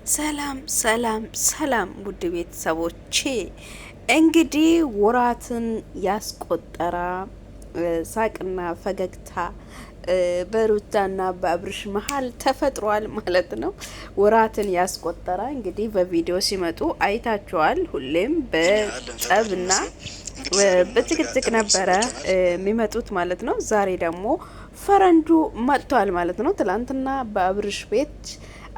ሰላም ሰላም ሰላም ውድ ቤተሰቦቼ እንግዲህ ወራትን ያስቆጠራ ሳቅና ፈገግታ በሩታና በአብርሽ መሀል ተፈጥሯል ማለት ነው። ወራትን ያስቆጠራ እንግዲህ በቪዲዮ ሲመጡ አይታቸዋል። ሁሌም በጸብና በጭቅጭቅ ነበረ የሚመጡት ማለት ነው። ዛሬ ደግሞ ፈረንጁ መጥቷል ማለት ነው። ትላንትና በአብርሽ ቤት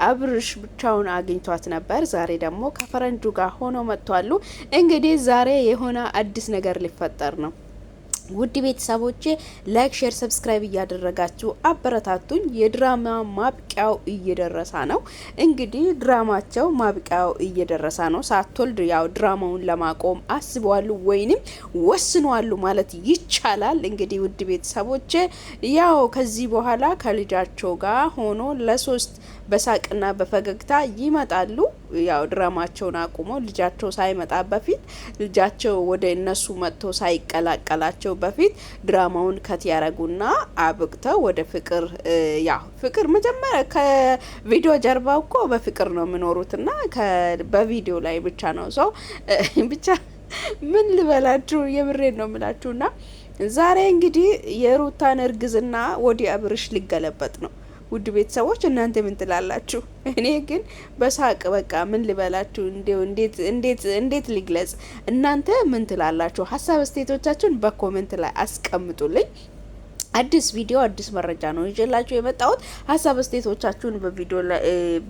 አብርሽ ብቻውን አግኝቷት ነበር። ዛሬ ደግሞ ከፈረንጁ ጋር ሆነው መጥቷሉ። እንግዲህ ዛሬ የሆነ አዲስ ነገር ሊፈጠር ነው። ውድ ቤተሰቦቼ ላይክ፣ ሼር፣ ሰብስክራይብ እያደረጋችሁ አበረታቱኝ። የድራማ ማብቂያው እየደረሰ ነው። እንግዲህ ድራማቸው ማብቂያው እየደረሰ ነው። ሳትወልድ ያው ድራማውን ለማቆም አስበዋሉ ወይንም ወስነዋሉ ማለት ይቻላል። እንግዲህ ውድ ቤተሰቦቼ ያው ከዚህ በኋላ ከልጃቸው ጋር ሆኖ ለሶስት በሳቅና በፈገግታ ይመጣሉ። ያው ድራማቸውን አቁመው ልጃቸው ሳይመጣ በፊት ልጃቸው ወደ እነሱ መጥቶ ሳይቀላቀላቸው በፊት ድራማውን ከት ያረጉና አብቅተው ወደ ፍቅር ያው ፍቅር መጀመሪያ ከቪዲዮ ጀርባ እኮ በፍቅር ነው የሚኖሩትና በቪዲዮ ላይ ብቻ ነው ሰው ብቻ ምን ልበላችሁ፣ የምሬን ነው የምላችሁና ዛሬ እንግዲህ የሩታን እርግዝና ወዲ አብርሽ ሊገለበጥ ነው። ውድ ቤተሰቦች እናንተ ምን ትላላችሁ? እኔ ግን በሳቅ በቃ ምን ልበላችሁ፣ እንዴት ልግለጽ? እናንተ ምን ትላላችሁ? ሀሳብ አስተያየቶቻችሁን በኮሜንት ላይ አስቀምጡልኝ። አዲስ ቪዲዮ አዲስ መረጃ ነው ይዤላችሁ የመጣሁት። ሀሳብ አስተያየቶቻችሁን በቪዲዮ ላይ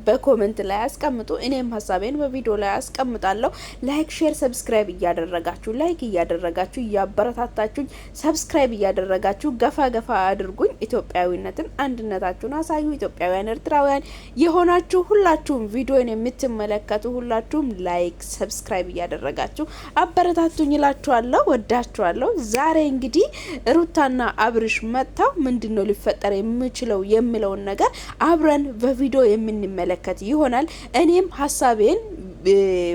በኮሜንት ላይ አስቀምጡ። እኔም ሀሳቤን በቪዲዮ ላይ አስቀምጣለሁ። ላይክ፣ ሼር፣ ሰብስክራይብ እያደረጋችሁ ላይክ እያደረጋችሁ እያበረታታችሁኝ ሰብስክራይብ እያደረጋችሁ ገፋ አድርጉኝ። ኢትዮጵያዊነትን አንድነታችሁን አሳዩ። ኢትዮጵያውያን ኤርትራውያን የሆናችሁ ሁላችሁም ቪዲዮን የምትመለከቱ ሁላችሁም ላይክ፣ ሰብስክራይብ እያደረጋችሁ አበረታቱኝ እላችኋለሁ። ወዳችኋለሁ። ዛሬ እንግዲህ ሩታና አብርሽ መጣው ምንድነው ሊፈጠር የሚችለው የሚለውን ነገር አብረን በቪዲዮ የምንመለከት ይሆናል። እኔም ሀሳቤን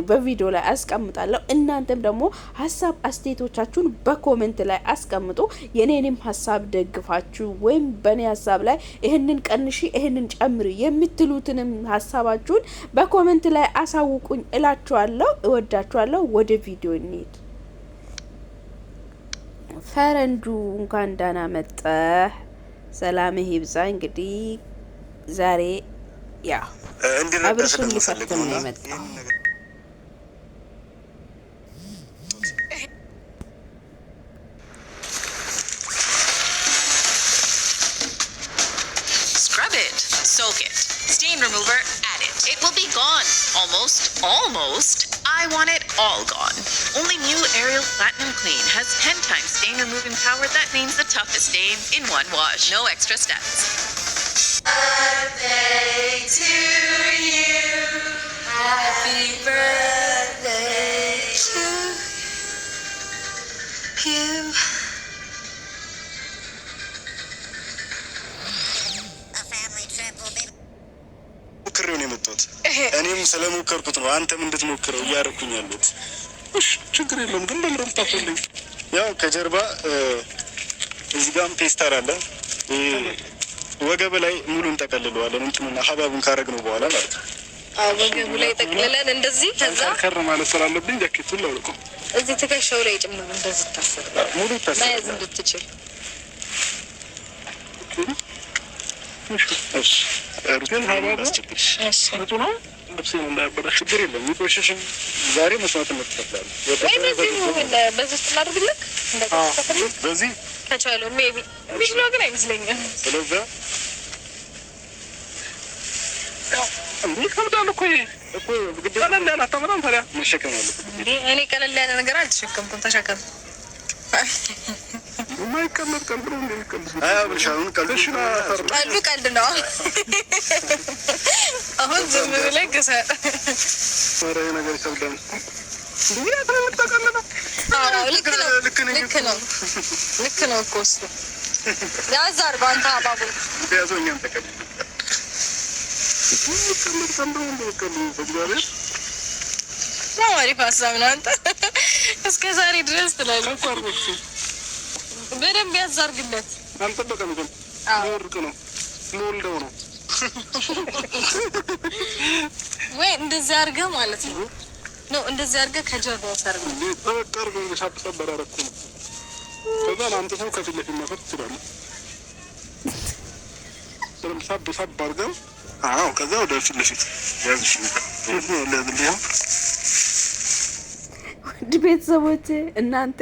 በቪዲዮ ላይ አስቀምጣለሁ። እናንተም ደግሞ ሀሳብ አስተያየቶቻችሁን በኮሜንት ላይ አስቀምጡ። የኔንም ሀሳብ ደግፋችሁ ወይም በኔ ሀሳብ ላይ ይሄንን ቀንሺ ይሄንን ጨምሪ የምትሉትንም ሀሳባችሁን በኮሜንት ላይ አሳውቁኝ እላችኋለሁ። እወዳችኋለሁ። ወደ ቪዲዮ እንሂድ። ፈረንጁ እንኳን ደህና መጣ። ሰላምህ ይብዛ። እንግዲህ ዛሬ ያው አብርሽን ሊፈትም ነው የመጣው። Scrub it, soak it, stain remover, add it. It will be gone. Almost. I want it all gone. Only new Ariel Platinum Clean has 10 times stain removing power. That means the toughest stains in one wash. No extra steps. Birthday to you. Happy birthday to you. A family trip will be ሞክሬው ነው የመጣሁት። እኔም ስለሞከርኩት ነው አንተም እንድትሞክረው እያደረኩኝ ያለሁት። እሺ ችግር የለውም ግን ለምረም ታፈልኝ። ያው ከጀርባ እዚህ ጋርም ፔስታር አለ። ወገብ ላይ ሙሉ እንጠቀልለዋለን እንትኑና ሀባቡን ካረግነው በኋላ ማለት ነው። ወገቡ ላይ ጠቅልለን እንደዚህ ከዛ ከር ማለት ስላለብኝ ጃኬቱን ላውልቆ እዚህ ትከሻው ላይ ጭምር እንደዚህ ታሰረ ሙሉ ታሰረ መያዝ እንድትችል። እሺ ግን ሀባቡ እሺ ምጡ ነው ልብሴን እንዳያበላሽ። ችግር የለም ይቆሽሽም። ዛሬ መስዋዕትነት ትከፍላለህ ወይ? በዚህ ትላድርግልክ እንደዚህ በዚህ ከቻለው ሜቢ ቢዝሎ ግን አይመስለኝም። ስለዚህ እንዴ ከብዳል እኮ ግዴታ ቀለል ያለ አታመጣም ታዲያ መሸከም አለብህ እንዴ? እኔ ቀለል ያለ ነገር አልተሸከምኩም። ተሸከም የማይቀመጥ ቀልድ ነው እንደሚቀልድ አያብልሻውን ቀልድ ነው። አሁን ዝም ብለህ ግሰጥ ወሬ ነገር ይከብዳል። እንዴ አትመጣቀለና ልክ ነው እኮ እሱ ያዛር ባንታ ባቡ ያዞኛም ተቀበል አሪፍ ሀሳብ ነው። አንተ እስከ ዛሬ ድረስ ትላለህ። በደንብ ያዛርግለት። አልጠበቀም ግን ወርቅ ነው ሞልደው ነው ወይ እንደዚህ አድርገህ ማለት ነው ነው እንደዚህ አድርገህ ከጀርባው ሰርግ ተቀርበ ለሻጥሰብ በራረኩ ነው። ከዛ አንተ ሰው ከፊት ለፊት መፈት ይችላል። ስለምሳብ ሳብ አድርገው ከዛ ወደ ፊት ለፊት ያዝሽ ነው። ውድ ቤተሰቦቼ እናንተ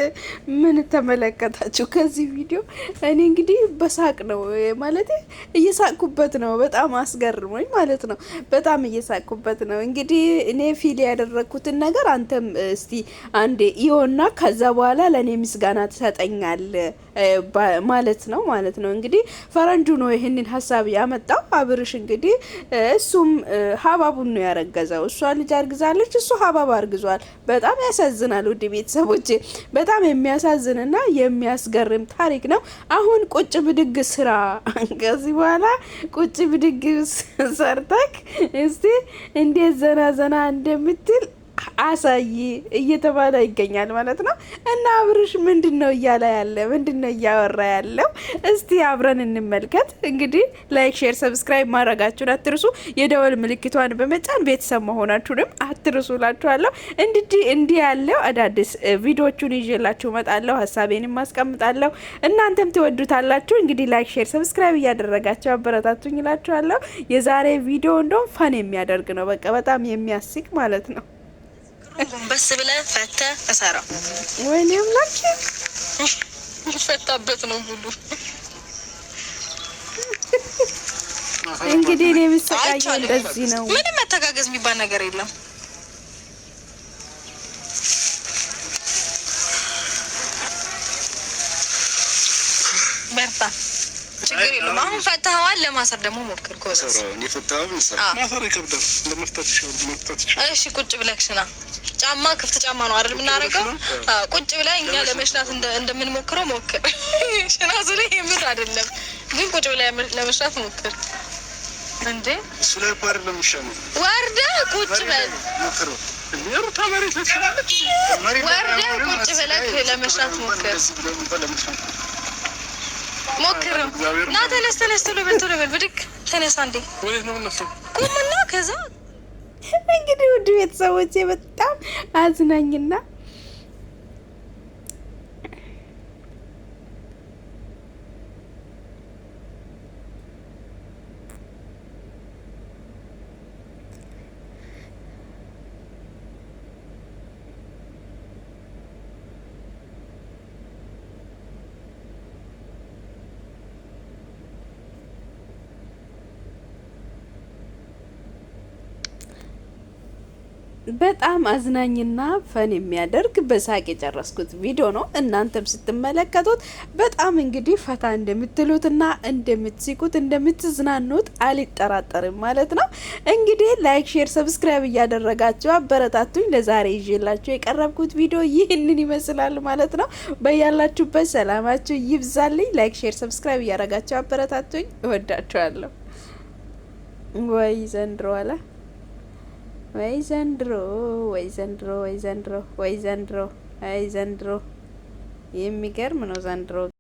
ምን ተመለከታችሁ ከዚህ ቪዲዮ? እኔ እንግዲህ በሳቅ ነው ማለት እየሳቅኩበት ነው። በጣም አስገርሞኝ ማለት ነው። በጣም እየሳቅኩበት ነው። እንግዲህ እኔ ፊል ያደረኩትን ነገር አንተም እስቲ አንዴ ይሆንና ከዛ በኋላ ለኔ ምስጋና ትሰጠኛል ማለት ነው። እንግዲህ ፈረንጁ ነው ይሄንን ሀሳብ ያመጣው። አብርሽ እንግዲህ እሱም ሀባቡን ነው ያረገዘው። እሷ ልጅ አርግዛለች፣ እሱ ሀባብ አርግዟል። በጣም ያሳዝናል። ውድ ቤተሰቦቼ በጣም የሚያሳዝንና የሚያስገርም ታሪክ ነው። አሁን ቁጭ ብድግ ስራ ከዚህ በኋላ ቁጭ ብድግ ሰርተክ እስቲ እንዴት ዘና ዘና እንደምትል አሳይ እየተባለ ይገኛል ማለት ነው። እና አብርሽ ምንድነው እያለ ያለ ምንድነው እያወራ ያለው? እስቲ አብረን እንመልከት። እንግዲህ ላይክ፣ ሼር፣ ሰብስክራይብ ማድረጋችሁን አትርሱ። የደወል ምልክቷን በመጫን ቤተሰብ መሆናችሁንም አትርሱ እላችኋለሁ። እንዲህ ያለው አዳዲስ ቪዲዮዎቹን ይዤላችሁ እመጣለሁ። ሀሳቤንም ማስቀምጣለሁ። እናንተም ትወዱታላችሁ። እንግዲህ ላይክ፣ ሼር፣ ሰብስክራይብ እያደረጋችሁ አበረታቱኝ እላችኋለሁ። የዛሬ ቪዲዮ እንደውም ፈን የሚያደርግ ነው። በቃ በጣም የሚያስቅ ማለት ነው። ጎንበስ ብለህ ፈተህ እሰራው። ወይኔ አምላኬ ይፈታበት ነው ሁሉ። እንግዲህ እኔ ብሰቃየው እንደዚህ ነው። ምንም መተጋገዝ የሚባል ነገር የለም። በርታ፣ ችግር የለም። አሁን ፈታኸዋል። ለማሰር ደግሞ ሞክር። ኮሰስ ማሰር ይከብዳል። ለመፍታት ይችላል። እሺ ቁጭ ብለህ ሽና። ጫማ ክፍት ጫማ ነው አይደል የምናደርገው? ቁጭ ብለህ እኛ ለመሽናት እንደምንሞክረው ሞክር። ሽና ዝለ የምር አይደለም ግን ቁጭ ብለህ ለመሽናት ሞክር። እንዴ እሱ ላይ ፓር ለምሻው ወርደህ ቁጭ በል። ወርደህ ቁጭ ብለህ ለመሽናት ሞክር። ሞክር እና ተነስ ቶሎ በል ብድግ ተነሳ። እንዴ ቁምና ከዛ እንግዲህ ውድ ቤተሰቦቼ በጣም አዝናኝና በጣም አዝናኝና ፈን የሚያደርግ በሳቅ የጨረስኩት ቪዲዮ ነው። እናንተም ስትመለከቱት በጣም እንግዲህ ፈታ እንደምትሉትና እንደምትሲቁት እንደምትዝናኑት አልጠራጠርም ማለት ነው። እንግዲህ ላይክ፣ ሼር፣ ሰብስክራይብ እያደረጋችሁ አበረታቱኝ። ለዛሬ ይዤላችሁ የቀረብኩት ቪዲዮ ይህንን ይመስላል ማለት ነው። በያላችሁበት ሰላማችሁ ይብዛልኝ። ላይክ፣ ሼር፣ ሰብስክራይብ እያደረጋችሁ አበረታቱኝ። እወዳችኋለሁ። ወይ ዘንድሮ አለ ወይ ዘንድሮ የሚገርም ነው ዘንድሮ።